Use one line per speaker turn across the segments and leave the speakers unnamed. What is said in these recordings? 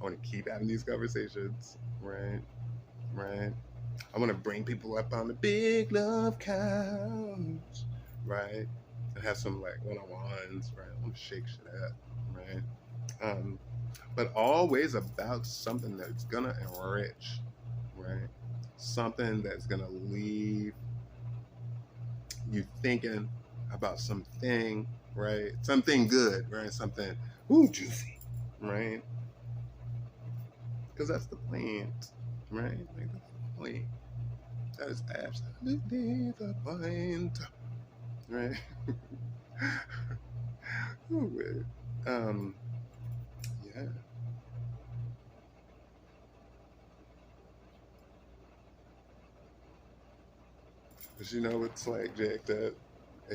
want to keep having these conversations, right? Right. I want to bring people up on the big love couch, right? And have some like one-on-ones, right? I want to shake shit up, right? Um, but always about something that's gonna enrich, right? Something that's gonna leave you thinking about something, right? Something good, right? Something ooh juicy, right? Because that's the point, right? Like that's the point. That is absolutely the point, right? Ooh, wait. Yeah. But you know, it's like Jake that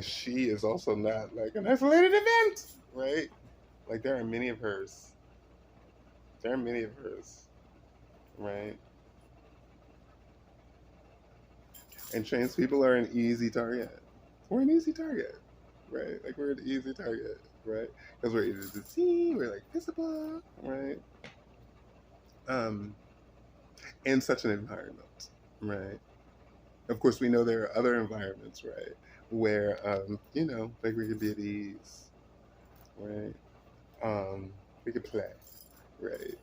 she is also not like an isolated event, right? Like there are many of hers. There are many of hers, right? And trans people are an easy target. We're an easy target, right? Like we're an easy target, right? Because we're easy to see, we're like visible, right? Um, in such an environment, right? Of course, we know there are other environments, right, where you know, like we could be at ease, right? We could play, right?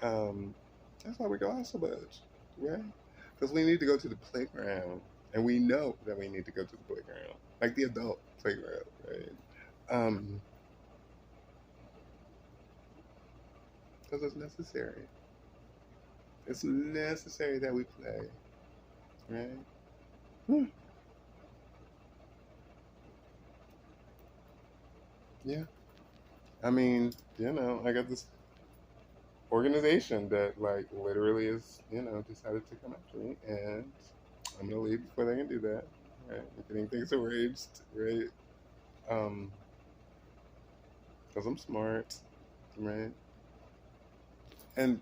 Um, that's why we go out so much, right? Because we need to go to the playground, and we know that we need to go to the playground, like the adult playground, right? Because it's necessary. It's necessary that we play, right? Hmm. Yeah. I mean, you know, I got this organization that like literally is, you know, decided to come after me, and I'm gonna leave before they can do that. Right? I'm getting things arranged, right? Um, because I'm smart, right? And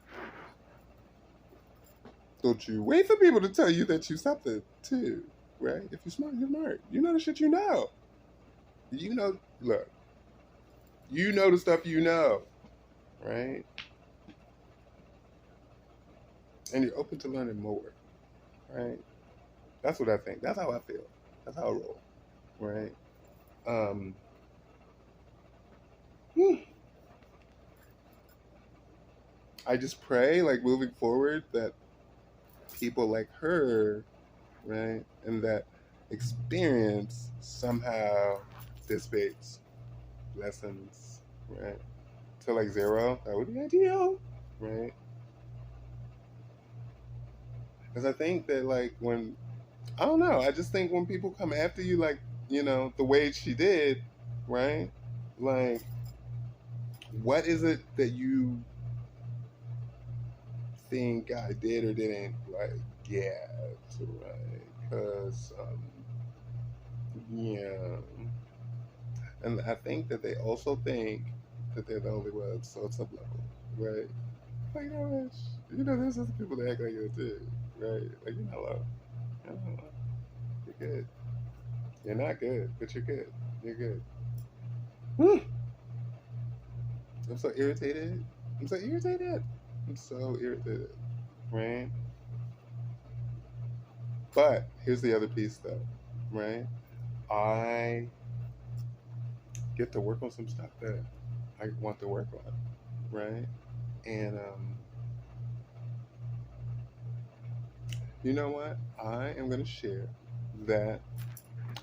don't you wait for people to tell you that you something too, right? If you're smart, you're smart. You know the shit you know. You know, look, you know the stuff you know, right? And you're open to learning more, right? That's what I think. That's how I feel. That's how I roll, right? Um, I just pray, like moving forward, that people like her, right, and that experience somehow dissipates, lessens, right, to like zero. That would be ideal, right? Because I think that like when I don't know, I just think when people come after you, like you know the way she did, right? Like, what is it that you think I did or didn't like get, right? Because yeah. And I think that they also think that they're the only ones, so it's up level, right? Like, you know, there's other people that act like it too, right? Like, you're not low. You're not low. You're good. You're not good, but you're good. You're good. Whew. I'm so irritated. I'm so irritated. I'm so irritated, right? But here's the other piece, though, right? I get to work on some stuff that I want to work on, right? And you know what? I am going to share that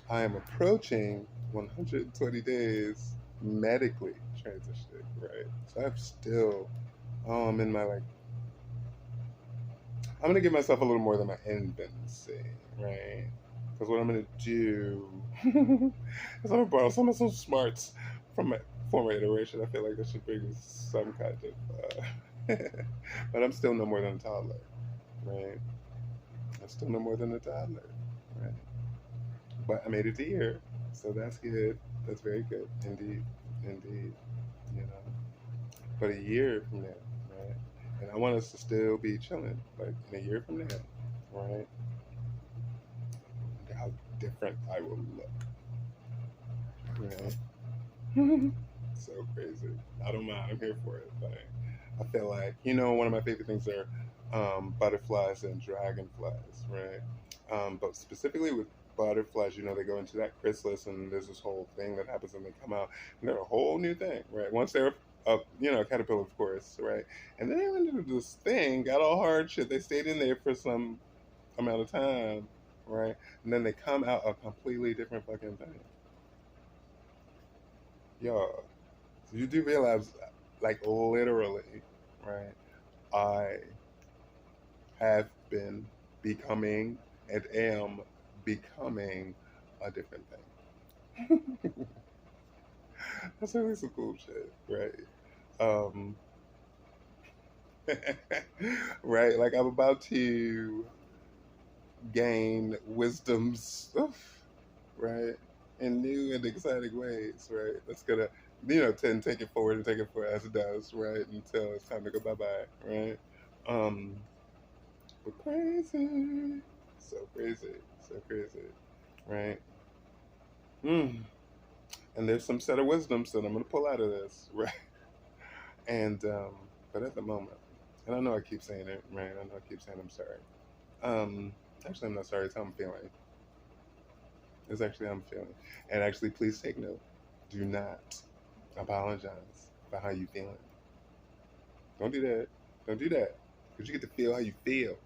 I am approaching 120 days medically transitioning, right? So I'm still, I'm in my like, I'm going to give myself a little more than my infancy, right? Because what I'm going to do is I'm going to borrow some of some smarts from my former iteration. I feel like that should bring some kind of, but I'm still no more than a toddler, right? I'm still no more than a toddler, right? But I made it to here, so that's good. That's very good, indeed, indeed. You know, but a year from now, right? And I want us to still be chilling, like in a year from now, right? How different I will look, right? So crazy. I don't mind. I'm here for it. Like, I feel like, one of my favorite things are butterflies and dragonflies, right? But specifically with butterflies, they go into that chrysalis and there's this whole thing that happens and they come out and they're a whole new thing, right? Once they're a caterpillar, of course, right? And then they went into this thing, got all hard shit. They stayed in there for some amount of time, right? And then they come out a completely different fucking thing. Yo, so you do realize, like, literally, right? I have been becoming and am becoming a different thing. That's really some cool shit, right? Um, right, like I'm about to gain wisdoms, right, in new and exciting ways, right? That's gonna, take it forward and take it forward as it does, right, until it's time to go bye bye, right? Um, but crazy, so crazy, right? Mm. And there's some set of wisdoms that I'm gonna pull out of this, right? And but at the moment, and I know I keep saying it, right? I know I keep saying I'm sorry. Um, actually, I'm not sorry. It's how I'm feeling. It's actually how I'm feeling. And actually, please take note. Do not apologize for how you feeling. Don't do that. Don't do that. Because you get to feel how you feel,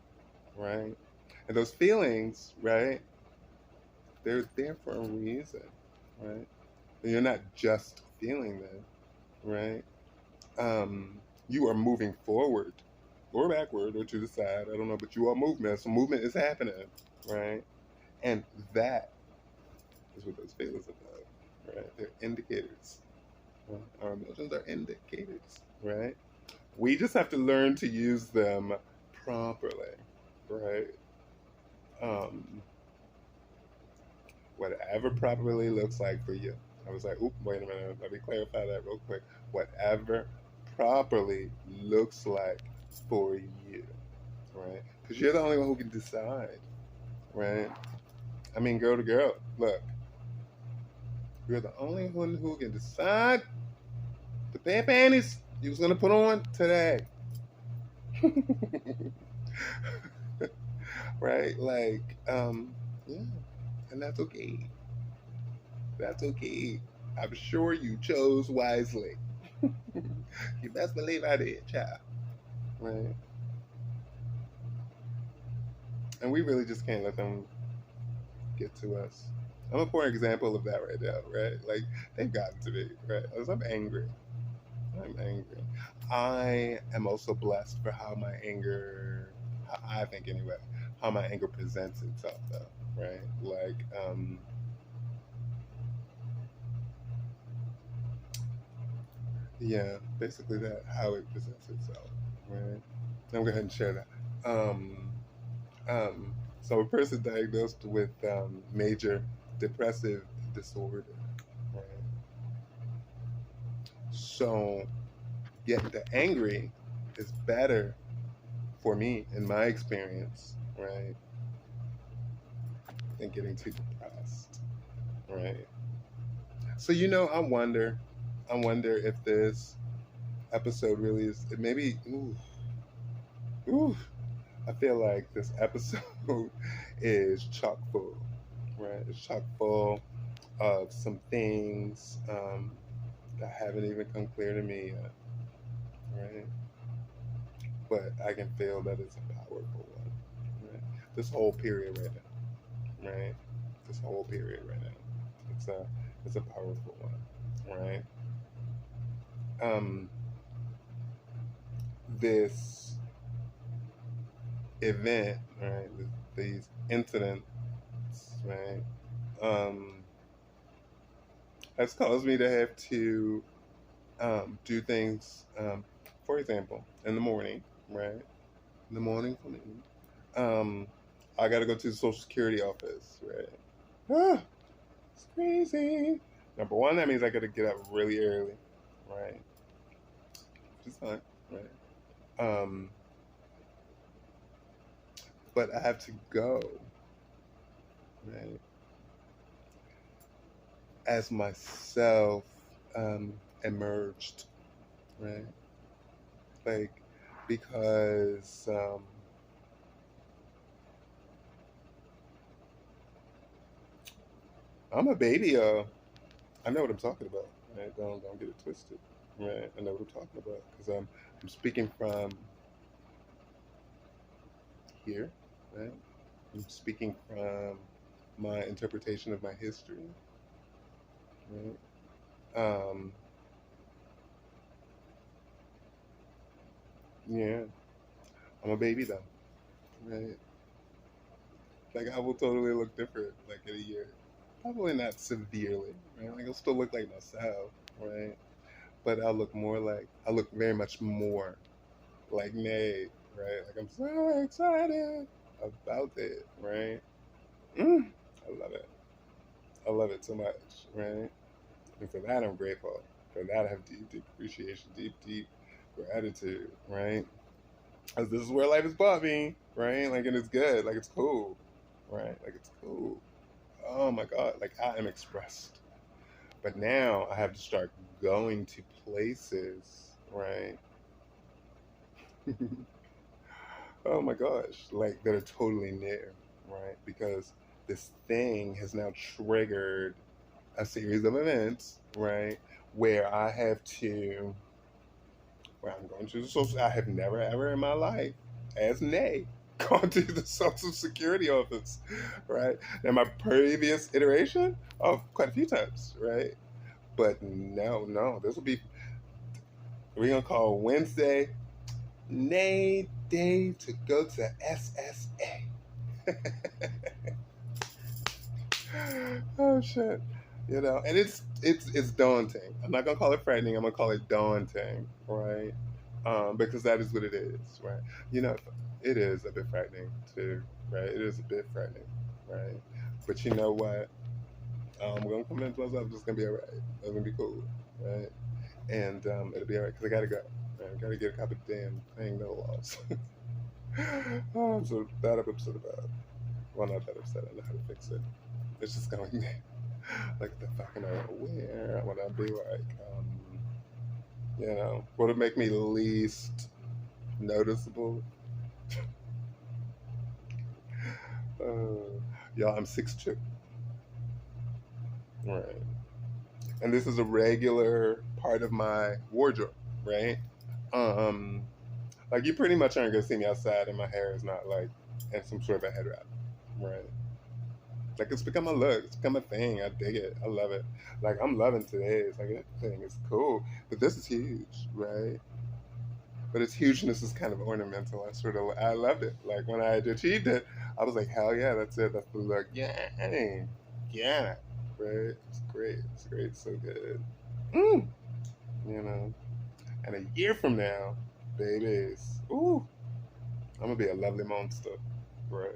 right? And those feelings, right? They're there for a reason, right? And you're not just feeling them, right? You are moving forward or backward or to the side. I don't know, but you are movement. So movement is happening, right? And that is what those feelings are about, right? They're indicators. Right? Our emotions are indicators, right? We just have to learn to use them properly, right? Um, whatever properly looks like for you. I was like, oop, wait a minute, let me clarify that real quick. Whatever properly looks like for you, right? Because you're the only one who can decide, right? I mean, girl to girl, look, you're the only one who can decide the pair of panties you was gonna put on today. Right? Like, yeah, and that's okay. That's okay. I'm sure you chose wisely. You best believe I did, child. Right? And we really just can't let them get to us. I'm a poor example of that right now, right? Like, they've gotten to me, right? As I'm angry. I'm angry. I am also blessed for how my anger, how I think anyway, how my anger presents itself, though, right? Like, yeah, basically that, how it presents itself, right? I'm going to go ahead and share that. Um, so, a person diagnosed with major depressive disorder, right? So, getting the angry is better for me, in my experience, right, than getting too depressed, right? So, I wonder if this episode really is, maybe, ooh, I feel like this episode is chock full, right? It's chock full of some things that haven't even come clear to me yet, right? But I can feel that it's a powerful one, right? This whole period right now, right? This whole period right now, it's a powerful one, right? Um, this event, right? These incidents, right? Um, has caused me to have to do things. For example, in the morning, right? In the morning for me, um, I got to go to the Social Security office, right? Ah, it's crazy. Number one, that means I got to get up really early, right? Which is fine, right? Um, but I have to go, right? As myself emerged, right? Like, because I'm a baby. I know what I'm talking about. Right? Don't get it twisted. Right? I know what I'm talking about because I'm speaking from here. Right? I'm speaking from my interpretation of my history. Right? Um, yeah, I'm a baby though. Right? Like I will totally look different like in a year. Probably not severely. Right? Like I'll still look like myself. Right? But I look very much more like Nate, right? Like I'm so excited about it, right? Mm, I love it. I love it so much, right? And for that, I'm grateful. For that, I have deep, deep appreciation, deep, deep gratitude, right? Because this is where life has brought me, right? Like, and it's good, like it's cool, right? Like it's cool. Oh my God, like I am expressed. But now I have to start going to places, right? Oh my gosh, like that are totally new, right? Because this thing has now triggered a series of events, right? Where I have to, where I'm going to the social, I have never ever in my life, as Nay, gone to the Social Security office, right? In my previous iteration, oh, quite a few times, right? But no, this will be, we're gonna call Wednesday Nay Day to go to SSA. Oh shit. You know, and it's daunting. I'm not gonna call it frightening. I'm gonna call it daunting, right? Because that is what it is, right? You know, it is a bit frightening too, right? It is a bit frightening, right? But you know what? I'm gonna convince myself it's gonna be alright. It's gonna be cool, right? And it'll be alright because I gotta go. Right? I gotta get a copy of the damn thing, no loss. Oh, I'm so that I'm upset about. Well, not that upset. I know how to fix it. It's just going there. Like the fucking where would I be like? You know, would it make me least noticeable? Y'all, I'm 6'2", right? And this is a regular part of my wardrobe, right? Um, like you pretty much aren't gonna see me outside, and my hair is not like in some sort of a head wrap, right? Like it's become a look, it's become a thing. I dig it, I love it. Like I'm loving today. It's like that thing is cool, but this is huge, right? But its hugeness is kind of ornamental. I loved it. Like when I achieved it, I was like, hell yeah, that's it. That's the look. Yeah, yeah, right. It's great. It's great. It's so good. Mm. You know. And a year from now, babies, ooh, I'm gonna be a lovely monster. Right.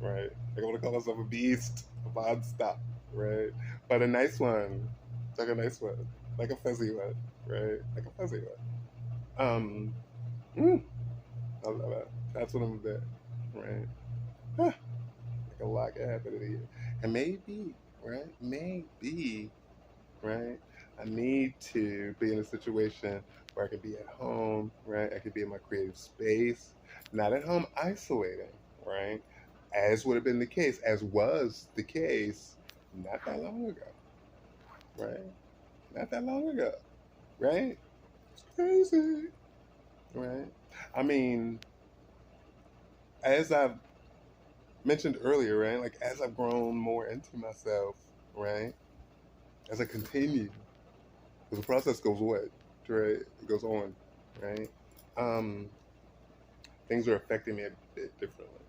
Right. Like I want to call myself a beast, a monster. Right. But a nice one, like a nice one, like a fuzzy one. Right. Like a fuzzy one. Mm, I love it. That's what I'm about, right? Huh, like a lot can happen in a year, and maybe, right? Maybe, right? I need to be in a situation where I can be at home, right? I could be in my creative space, not at home isolating, right? As would have been the case, as was the case not that long ago, right? Not that long ago, right? It's crazy, right? I mean, as I've mentioned earlier, right? Like as I've grown more into myself, right? As I continue, because the process goes what, right? It goes on, right? Um, things are affecting me a bit differently,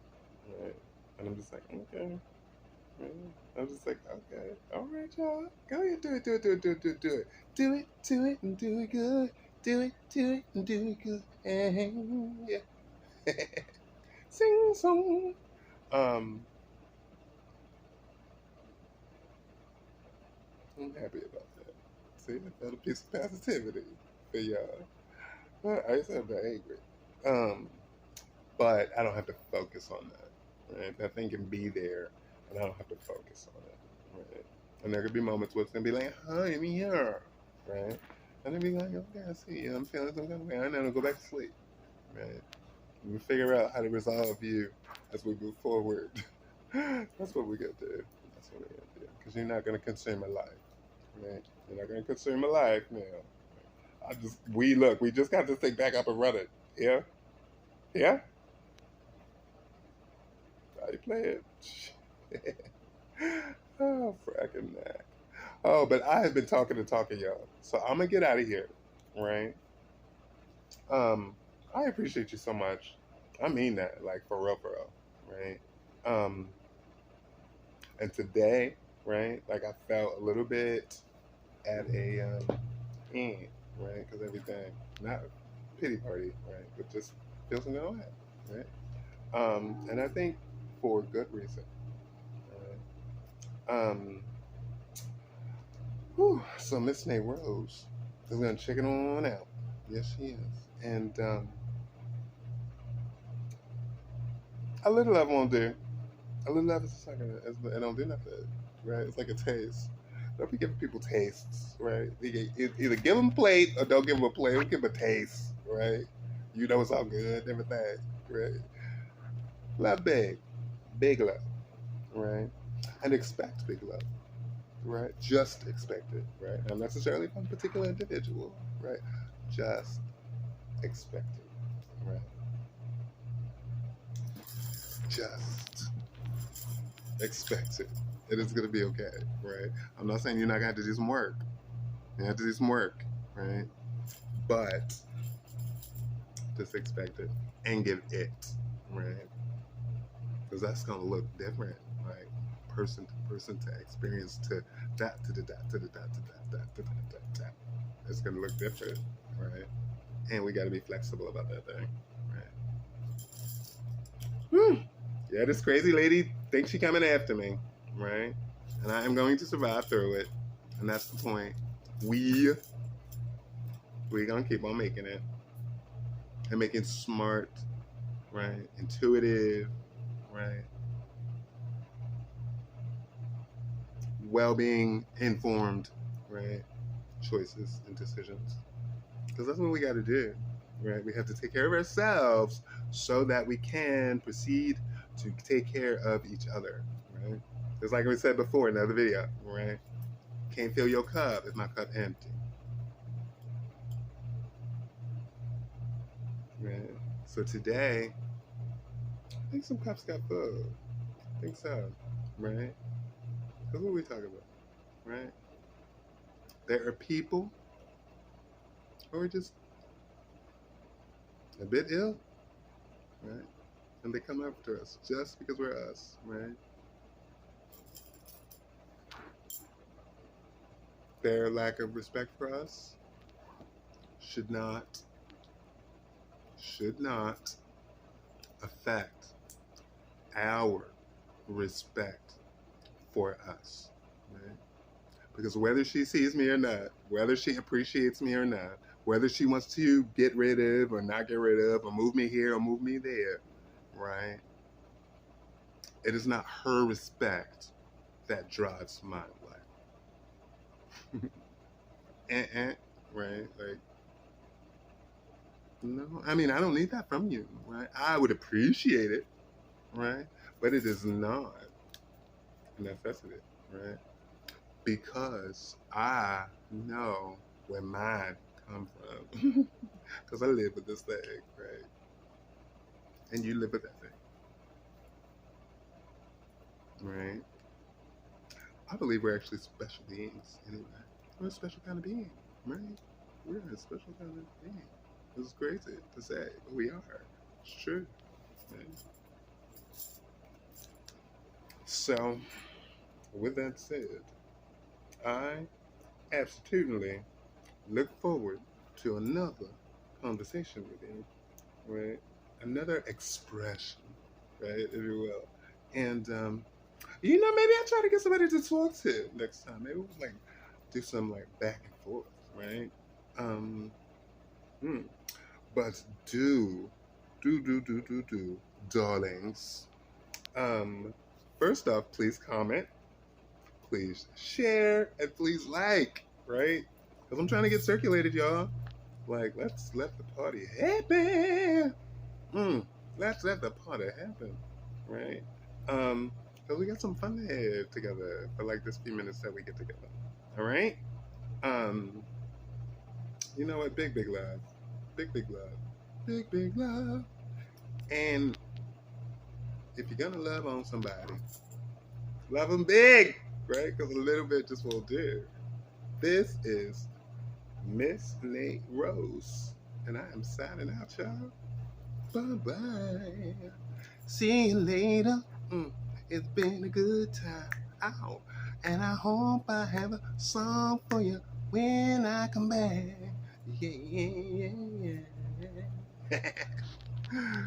right? And I'm just like, okay, right? I'm just like, okay, all right, y'all, go ahead, do it, do it, do it, do it, do it, do it, do it, and do it good, do it, and do it good, and yeah, sing song. Um, I'm happy about that. See, I felt a piece of positivity for y'all. Well, I used to have been angry. Um, but I don't have to focus on that. Right? That thing can be there, and I don't have to focus on it. Right? And there could be moments where it's gonna be like, "Hi, I'm here," right? And then be like, okay, I see you. I'm feeling some kind of way. I'm gonna go back to sleep. Right? We figure out how to resolve you as we move forward. That's what we're gonna do. That's what we're gonna do. Because you're not gonna consume my life. Right? You're not gonna consume my life now. We just got this thing back up and running. Yeah? Yeah? How you play it? Oh, fracking neck. Oh, but I have been talking, y'all. So I'm gonna get out of here, right? Um, I appreciate you so much. I mean that, like for real, right? Um, and today, right? Like I felt a little bit at a end, right? Because everything, not a pity party, right? But just feels in the way, right? And I think for good reason. Right? So Miss Nate Rose is gonna check it on out. Yes, she is. And a little love won't do. A little love is just like it don't do nothing, right? It's like a taste. Don't be giving people tastes, right? Either give them a plate or don't give them a plate. Don't give them a taste, right? You know it's all good, everything, right? Love big love, right? And expect big love, right? Just expect it, right? Not necessarily from a particular individual, right? Just expect it, right? Just expect it. It is going to be okay, right? I'm not saying you're not going to have to do some work. You have to do some work, right? But just expect it and give it, right? Because that's going to look different, like person to person to experience to that to the that to the that to that to that. It's going to look different, right? And we got to be flexible about that thing, right? Whew. Yeah, this crazy lady thinks she coming after me, right? And I am going to survive through it, and that's the point. We're gonna keep on making it and making smart, right, intuitive, right, well-being informed, right, choices and decisions. Because that's what we got to do, right? We have to take care of ourselves so that we can proceed to take care of each other, right? Just like we said before in another video, right? Can't fill your cup if my cup empty. Right? So today, I think some cups got full. I think so, right? That's what we talk about, right? There are people who are just a bit ill, right? And they come after us just because we're us, right? Their lack of respect for us should not affect our respect for us, right? Because whether she sees me or not, whether she appreciates me or not, whether she wants to get rid of or not get rid of, or move me here or move me there, right? It is not her respect that drives my life. Right? Like, no, I mean, I don't need that from you, right? I would appreciate it, right? But it is not a necessity, right? Because I know where mine come from. Because I live with this thing, right? And you live with that thing, right? I believe we're actually special beings anyway. We're a special kind of being, right? We're a special kind of being. It's crazy to say, but we are. It's true. Right? So, with that said, I absolutely look forward to another conversation with you, right? Another expression, right, if you will. And maybe I'll try to get somebody to talk to next time. Maybe we'll like do some like back and forth, right? Um, hmm. But darlings. First off, please comment, please share, and please like, right? Because I'm trying to get circulated, y'all. Like, let's let the party happen. Let's let the party happen, right? Because we got some fun to have together for like this few minutes that we get together. All right. Um, you know what? Big love, big love, big love. And if you're gonna love on somebody, love them big, right? Because a little bit just won't do. This is Miss Nate Rose, and I am signing out, y'all. Bye bye. See you later. It's been a good time. Ow. And I hope I have a song for you when I come back. Yeah, yeah, yeah, yeah.